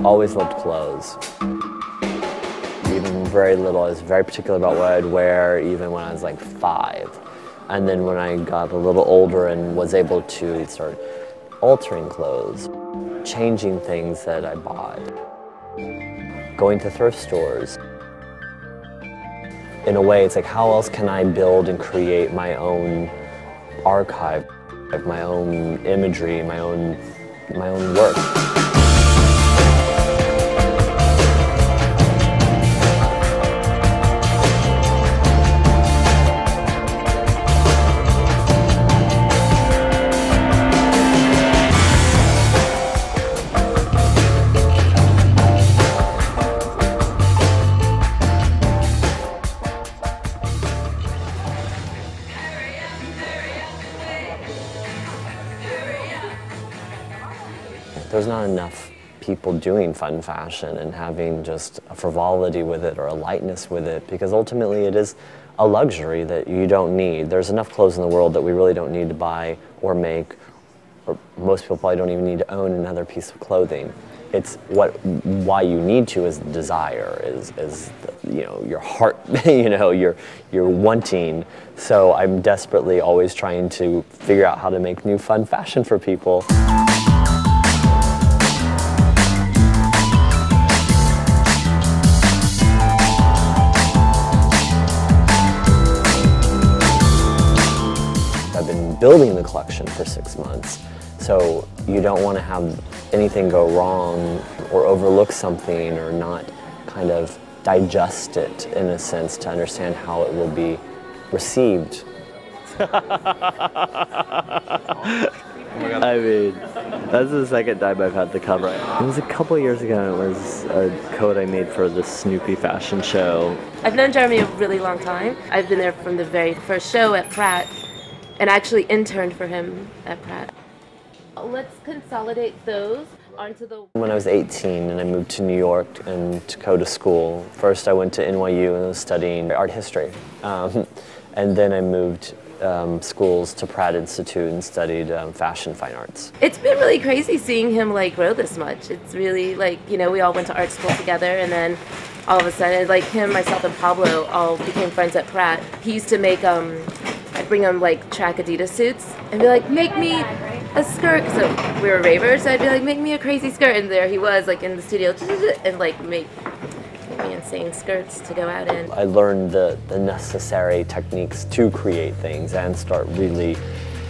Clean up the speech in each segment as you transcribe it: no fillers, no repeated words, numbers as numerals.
Always loved clothes. Even very little, I was very particular about what I'd wear, even when I was like 5. And then when I got a little older and was able to start altering clothes, changing things that I bought, going to thrift stores. In a way, it's like, how else can I build and create my own archive, my own imagery, my own work? There's not enough people doing fun fashion and having just a frivolity with it or a lightness with it, because ultimately it is a luxury that you don't need. There's enough clothes in the world that we really don't need to buy or make, or most people probably don't even need to own another piece of clothing. It's why you need to is desire, is your heart, you're wanting. So I'm desperately always trying to figure out how to make new fun fashion for people. I've been building the collection for 6 months, so you don't want to have anything go wrong or overlook something or not kind of digest it in a sense to understand how it will be received. I mean, that's the second time I've had the cover. It was a couple years ago. It was a coat I made for the Snoopy fashion show. I've known Jeremy a really long time. I've been there from the very first show at Pratt, and actually interned for him at Pratt. Let's consolidate those onto the... When I was 18 and I moved to New York and to go to school, first I went to NYU and was studying art history. And then I moved schools to Pratt Institute and studied fashion fine arts. It's been really crazy seeing him like grow this much. It's really like, we all went to art school together, and then all of a sudden, like him, myself, and Pablo all became friends at Pratt. He used to make I'd bring him like track Adidas suits and be like, make me a skirt. So we were ravers, so I'd be like, make me a crazy skirt. And there he was, like in the studio, and like make me insane skirts to go out in. I learned the necessary techniques to create things and start really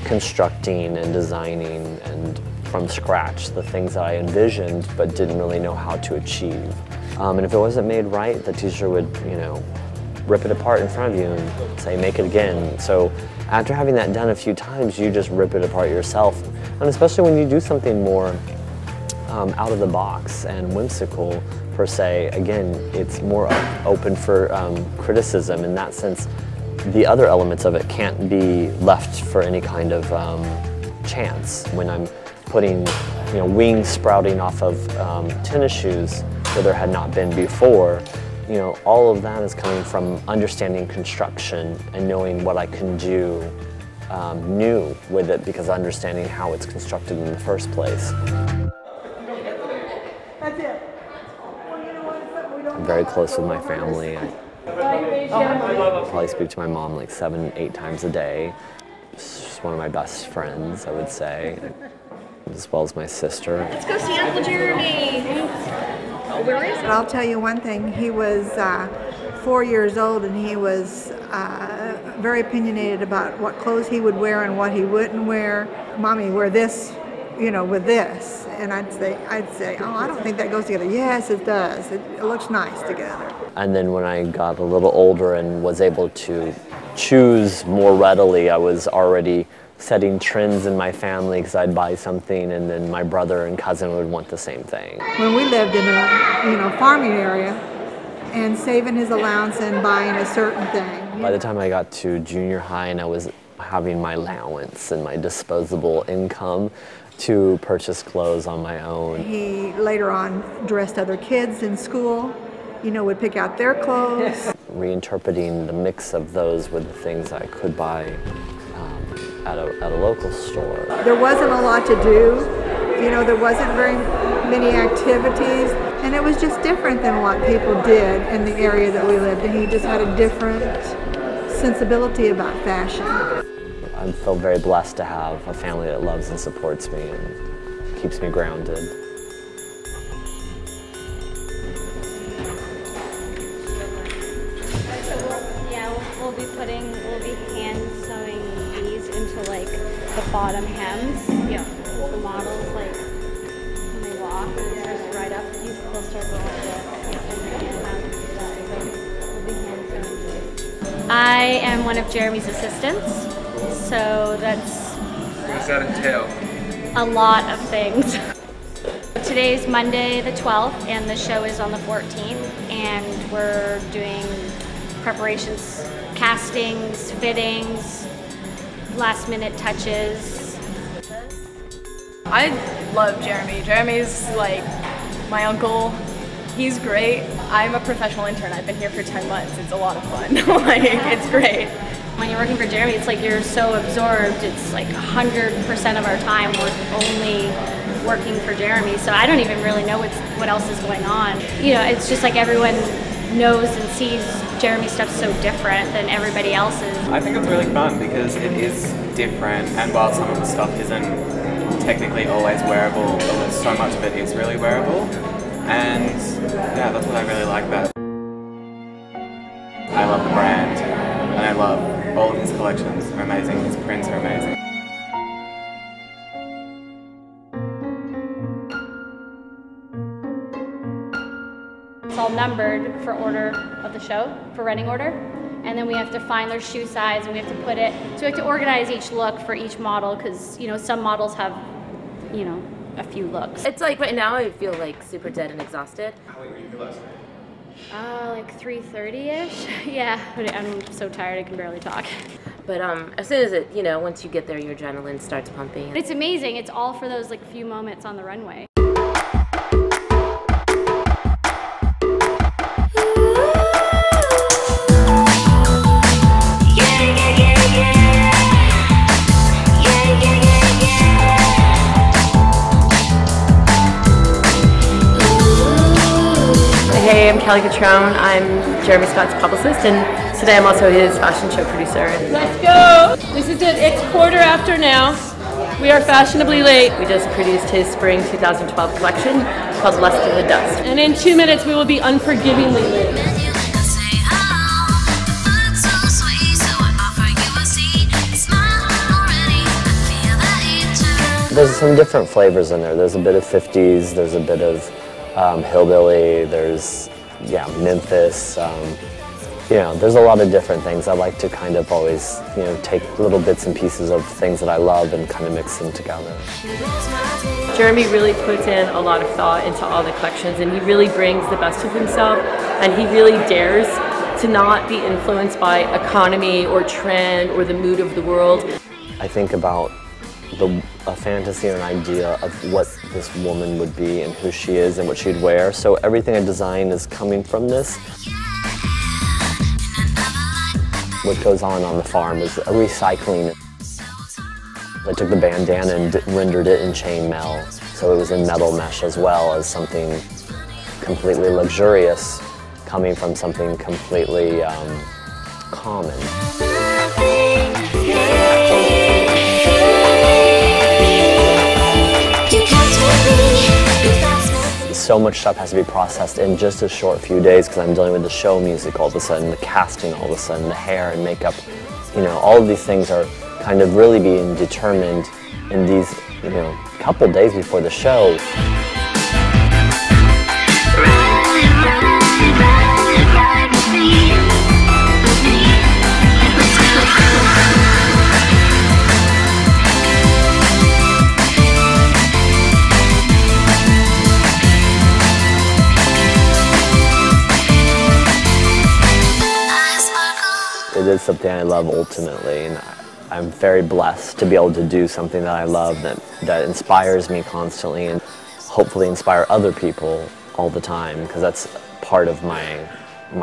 constructing and designing and from scratch the things that I envisioned but didn't really know how to achieve. And if it wasn't made right, the teacher would, rip it apart in front of you and say, make it again. So after having that done a few times, you just rip it apart yourself. And especially when you do something more out of the box and whimsical, per se, again, it's more open for criticism. In that sense, the other elements of it can't be left for any kind of chance. When I'm putting wings sprouting off of tennis shoes where there had not been before, all of that is coming from understanding construction and knowing what I can do new with it, because understanding how it's constructed in the first place. I'm very close with my family. I probably speak to my mom like 7, 8 times a day. She's one of my best friends, I would say, as well as my sister. Let's go see Uncle Jeremy. Where is he? I'll tell you one thing. He was 4 years old, and he was very opinionated about what clothes he would wear and what he wouldn't wear. Mommy, wear this, with this. And I'd say, oh, I don't think that goes together. Yes, it does. It looks nice together. And then when I got a little older and was able to choose more readily, I was already setting trends in my family, because I'd buy something and then my brother and cousin would want the same thing. When we lived in a farming area and saving his allowance and buying a certain thing. By the time I got to junior high and I was having my allowance and my disposable income to purchase clothes on my own. He later on dressed other kids in school, would pick out their clothes. Reinterpreting the mix of those with the things I could buy at a local store. There wasn't a lot to do. There wasn't very many activities, and it was just different than what people did in the area that we lived in. He just had a different sensibility about fashion. I feel very blessed to have a family that loves and supports me and keeps me grounded. We'll be hand sewing these into like the bottom hems. Yeah. The models, like when they walk, they just right up, they'll start going like that. I am one of Jeremy's assistants, so that's. What does that entail? A lot of things. Today's Monday the 12th, and the show is on the 14th, and we're doing preparations, castings, fittings, last minute touches. I love Jeremy. Jeremy's like my uncle. He's great. I'm a professional intern. I've been here for 10 months. It's a lot of fun. Like, it's great. When you're working for Jeremy, it's like you're so absorbed. It's like 100% of our time we're only working for Jeremy. So I don't even really know what else is going on. You know, it's just like everyone knows and sees Jeremy's stuff so different than everybody else's. I think it's really fun because it is different, and while some of the stuff isn't technically always wearable, so much of it is really wearable, and yeah, that's what I really like about it. I love the brand, and I love all of his collections are amazing, his prints are amazing. It's all numbered for order of the show, for running order. And then we have to find their shoe size, and we have to put it, so we have to organize each look for each model, because, you know, some models have, you know, a few looks. It's like right now I feel like super dead and exhausted. How late were you last night? Like 3:30-ish. Yeah, I'm so tired I can barely talk. But as soon as it, you know, once you get there, your adrenaline starts pumping. It's amazing. It's all for those like few moments on the runway. Hey, I'm Arcade44. I'm Jeremy Scott's publicist, and today I'm also his fashion show producer. Let's go! This is it. It's 1:15 now. We are fashionably late. We just produced his spring 2012 collection called Lust in the Dust. And in 2 minutes, we will be unforgivingly late. There's some different flavors in there. There's a bit of 50s, there's a bit of hillbilly, there's, yeah, Memphis. You know, there's a lot of different things. I like to kind of always, you know, take little bits and pieces of things that I love and kind of mix them together. Jeremy really puts in a lot of thought into all the collections, and he really brings the best of himself, and he really dares to not be influenced by economy or trend or the mood of the world. I think about a fantasy or an idea of what this woman would be and who she is and what she'd wear. So everything I design is coming from this. What goes on the farm is a recycling. I took the bandana and rendered it in chainmail, so it was in metal mesh as well as something completely luxurious coming from something completely common. So much stuff has to be processed in just a short few days because I'm dealing with the show music all of a sudden, the casting all of a sudden, the hair and makeup. You know, all of these things are kind of really being determined in these, you know, couple days before the show. It is something I love ultimately, and I'm very blessed to be able to do something that I love that inspires me constantly and hopefully inspire other people all the time, because that's part of my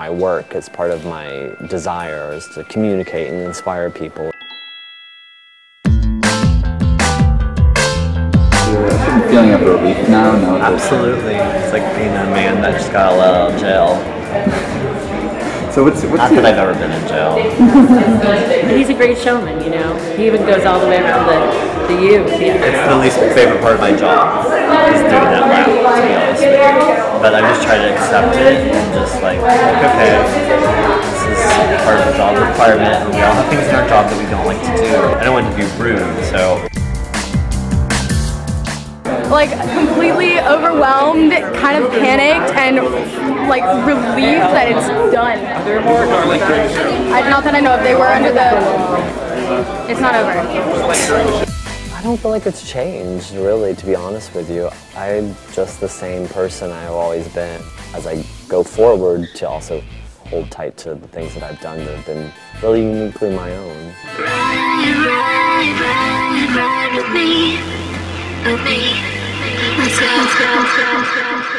work. It's part of my desire is to communicate and inspire people. A certain feeling of relief relief now? No. Absolutely. It's like being a man that just got let out of jail. So what's Not that I've ever been in jail. He's a great showman, you know. He even goes all the way around the U. It's the least favorite part of my job, is doing that lap, to be honest with you. But I just try to accept it and just like, okay, this is part of the job requirement, and we all have things in our job that we don't like to do. I don't want to be rude, so. Like completely overwhelmed, kind of panicked, and like relieved that it's done. there more garlic drinks? Not that I know of. They were under the. It's not over. I don't feel like it's changed, really, to be honest with you. I'm just the same person I've always been. As I go forward, to also hold tight to the things that I've done that have been really uniquely my own. Ride with me. Let's go.